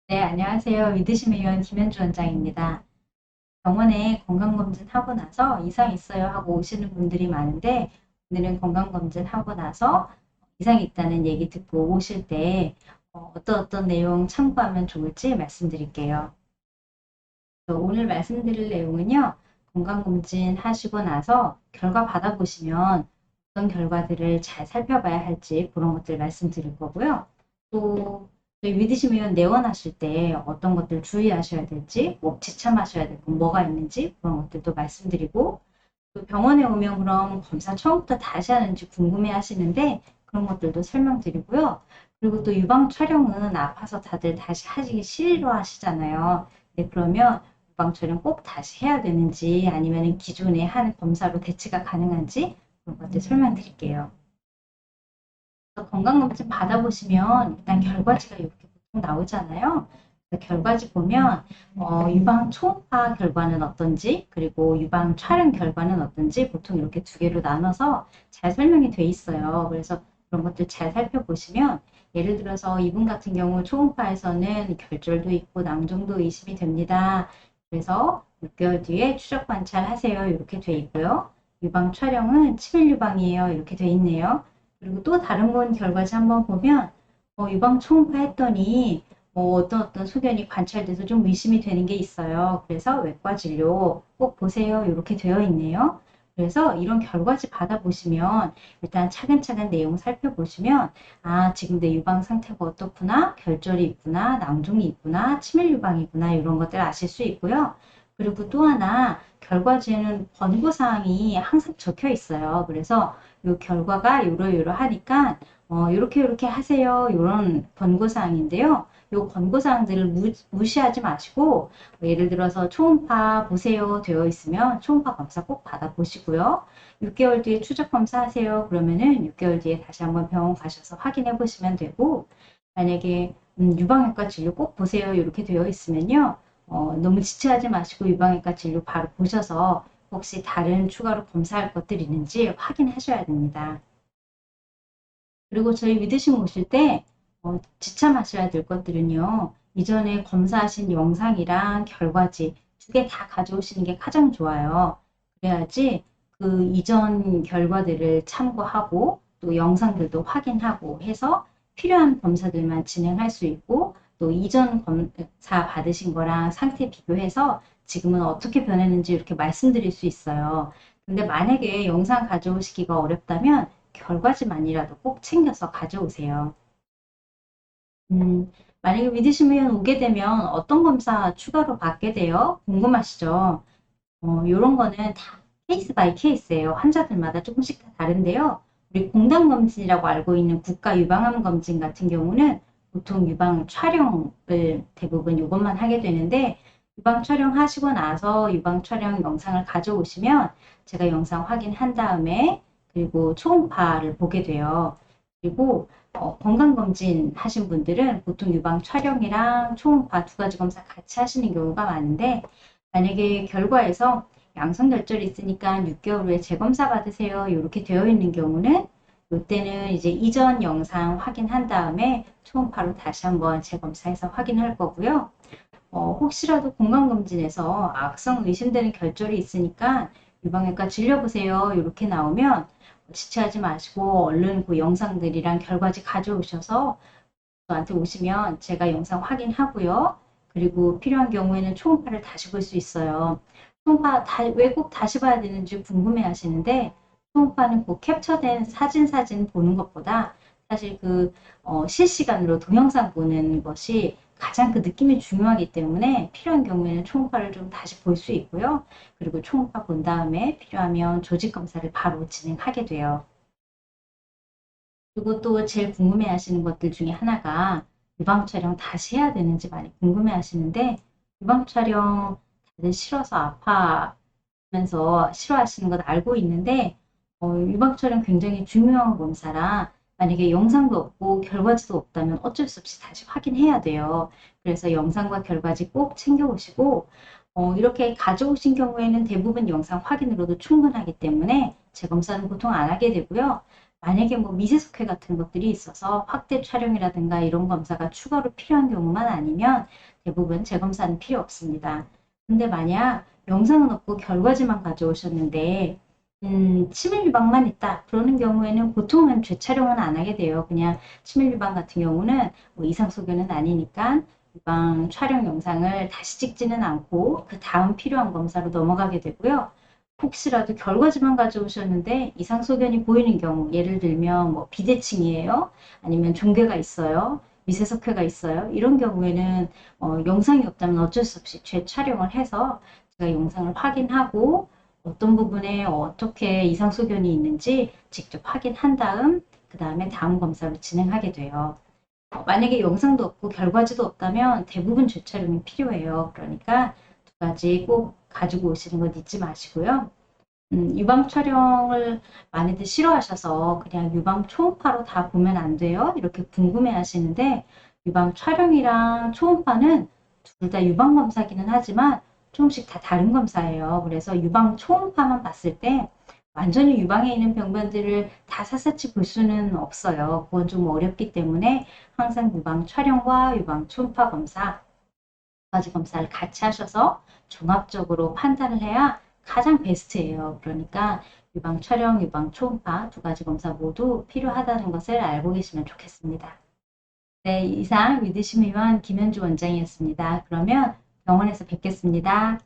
네, 안녕하세요. 믿으심의 요원 김현주 원장입니다. 병원에 건강검진하고 나서 이상 있어요 하고 오시는 분들이 많은데 오늘은 건강검진하고 나서 이상이 있다는 얘기 듣고 오실 때 어떤 내용 참고하면 좋을지 말씀드릴게요. 오늘 말씀드릴 내용은요. 건강검진 하시고 나서 결과 받아보시면 어떤 결과들을 잘 살펴봐야 할지 그런 것들 말씀드릴 거고요. 또 저희 위드심 의원 내원하실 때 어떤 것들 주의하셔야 될지, 꼭 지참하셔야 될 건 뭐가 있는지 그런 것들도 말씀드리고 또 병원에 오면 그럼 검사 처음부터 다시 하는지 궁금해 하시는데 그런 것들도 설명드리고요. 그리고 또 유방 촬영은 아파서 다들 다시 하시기 싫어하시잖아요. 네, 그러면 유방 촬영 꼭 다시 해야 되는지 아니면 기존에 하는 검사로 대체가 가능한지 그런 것들 설명드릴게요. 건강검진 받아보시면 일단 결과지가 이렇게 보통 나오잖아요. 결과지 보면 유방 초음파 결과는 어떤지 그리고 유방 촬영 결과는 어떤지 보통 이렇게 두 개로 나눠서 잘 설명이 돼 있어요. 그래서 그런 것들 잘 살펴보시면 예를 들어서 이분 같은 경우 초음파에서는 결절도 있고 낭종도 의심이 됩니다. 그래서 6개월 뒤에 추적 관찰하세요. 이렇게 돼 있고요. 유방 촬영은 치밀 유방이에요. 이렇게 돼 있네요. 그리고 또 다른 건 결과지 한번 보면 유방 초음파 했더니 어떤 소견이 관찰돼서 좀 의심이 되는 게 있어요. 그래서 외과 진료 꼭 보세요. 이렇게 되어 있네요. 그래서 이런 결과지 받아보시면 일단 차근차근 내용 살펴보시면 아 지금 내 유방 상태가 어떻구나 결절이 있구나 낭종이 있구나 치밀 유방이구나 이런 것들 아실 수 있고요. 그리고 또 하나 결과지에는 권고사항이 항상 적혀 있어요. 그래서 요 결과가 요러요러하니까 요렇게 하세요. 요런 권고사항인데요. 요 권고사항들을 무시하지 마시고 예를 들어서 초음파 보세요 되어 있으면 초음파 검사 꼭 받아보시고요. 6개월 뒤에 추적 검사하세요. 그러면은 6개월 뒤에 다시 한번 병원 가셔서 확인해 보시면 되고 만약에 유방외과 진료 꼭 보세요. 이렇게 되어 있으면요. 너무 지체하지 마시고 유방외과 진료 바로 보셔서 혹시 다른 추가로 검사할 것들이 있는지 확인하셔야 됩니다. 그리고 저희 믿으시고 오실 때 지참하셔야 될 것들은요. 이전에 검사하신 영상이랑 결과지 두 개 다 가져오시는 게 가장 좋아요. 그래야지 그 이전 결과들을 참고하고 또 영상들도 확인하고 해서 필요한 검사들만 진행할 수 있고 또 이전 검사 받으신 거랑 상태 비교해서 지금은 어떻게 변했는지 이렇게 말씀드릴 수 있어요. 근데 만약에 영상 가져오시기가 어렵다면 결과지만이라도 꼭 챙겨서 가져오세요. 음, 만약에 믿으시면 오게 되면 어떤 검사 추가로 받게 돼요? 궁금하시죠? 요런 거는 다 케이스 바이 케이스예요. 환자들마다 조금씩 다 다른데요. 우리 공단검진이라고 알고 있는 국가 유방암 검진 같은 경우는 보통 유방 촬영을 대부분 이것만 하게 되는데 유방 촬영하시고 나서 유방 촬영 영상을 가져오시면 제가 영상 확인한 다음에 그리고 초음파를 보게 돼요. 그리고 건강검진 하신 분들은 보통 유방 촬영이랑 초음파 두 가지 검사 같이 하시는 경우가 많은데 만약에 결과에서 양성결절이 있으니까 6개월 후에 재검사 받으세요. 이렇게 되어 있는 경우는 이때는 이제 이전 영상 확인한 다음에 초음파로 다시 한번 재검사해서 확인할 거고요. 혹시라도 건강검진에서 악성 의심되는 결절이 있으니까 유방외과 진료보세요. 이렇게 나오면 지체하지 마시고 얼른 그 영상들이랑 결과지 가져오셔서 저한테 오시면 제가 영상 확인하고요. 그리고 필요한 경우에는 초음파를 다시 볼 수 있어요. 초음파 왜 꼭 다시 봐야 되는지 궁금해 하시는데 초음파는 꼭 캡처된 사진 보는 것보다 사실 실시간으로 동영상 보는 것이 가장 그 느낌이 중요하기 때문에 필요한 경우에는 초음파를 좀 다시 볼 수 있고요. 그리고 초음파 본 다음에 필요하면 조직 검사를 바로 진행하게 돼요. 그리고 또 제일 궁금해 하시는 것들 중에 하나가 유방 촬영 다시 해야 되는지 많이 궁금해 하시는데 유방 촬영 다들 싫어서 아파하면서 싫어하시는 건 알고 있는데 유방 촬영 굉장히 중요한 검사라 만약에 영상도 없고 결과지도 없다면 어쩔 수 없이 다시 확인해야 돼요. 그래서 영상과 결과지 꼭 챙겨오시고 이렇게 가져오신 경우에는 대부분 영상 확인으로도 충분하기 때문에 재검사는 보통 안 하게 되고요. 만약에 뭐 미세속회 같은 것들이 있어서 확대 촬영이라든가 이런 검사가 추가로 필요한 경우만 아니면 대부분 재검사는 필요 없습니다. 근데 만약 영상은 없고 결과지만 가져오셨는데 치밀 유방만 있다. 그러는 경우에는 보통은 재촬영은 안 하게 돼요. 그냥 치밀 유방 같은 경우는 뭐 이상 소견은 아니니까 유방 촬영 영상을 다시 찍지는 않고 그 다음 필요한 검사로 넘어가게 되고요. 혹시라도 결과지만 가져오셨는데 이상 소견이 보이는 경우, 예를 들면 뭐 비대칭이에요, 아니면 종괴가 있어요, 미세석회가 있어요. 이런 경우에는 영상이 없다면 어쩔 수 없이 재촬영을 해서 제가 영상을 확인하고 어떤 부분에 어떻게 이상 소견이 있는지 직접 확인한 다음 그 다음에 다음 검사를 진행하게 돼요. 만약에 영상도 없고 결과지도 없다면 대부분 재촬영이 필요해요. 그러니까 두 가지 꼭 가지고 오시는 건 잊지 마시고요. 유방 촬영을 많이들 싫어하셔서 그냥 유방 초음파로 다 보면 안 돼요, 이렇게 궁금해 하시는데, 유방 촬영이랑 초음파는 둘 다 유방 검사기는 하지만 조금씩 다 다른 검사예요. 그래서 유방 초음파만 봤을 때 완전히 유방에 있는 병변들을 다 샅샅이 볼 수는 없어요. 그건 좀 어렵기 때문에 항상 유방 촬영과 유방 초음파 검사 두 가지 검사를 같이 하셔서 종합적으로 판단을 해야 가장 베스트예요. 그러니까 유방 촬영, 유방 초음파 두 가지 검사 모두 필요하다는 것을 알고 계시면 좋겠습니다. 네, 이상 믿으시면 김현주 원장이었습니다. 그러면 병원에서 뵙겠습니다.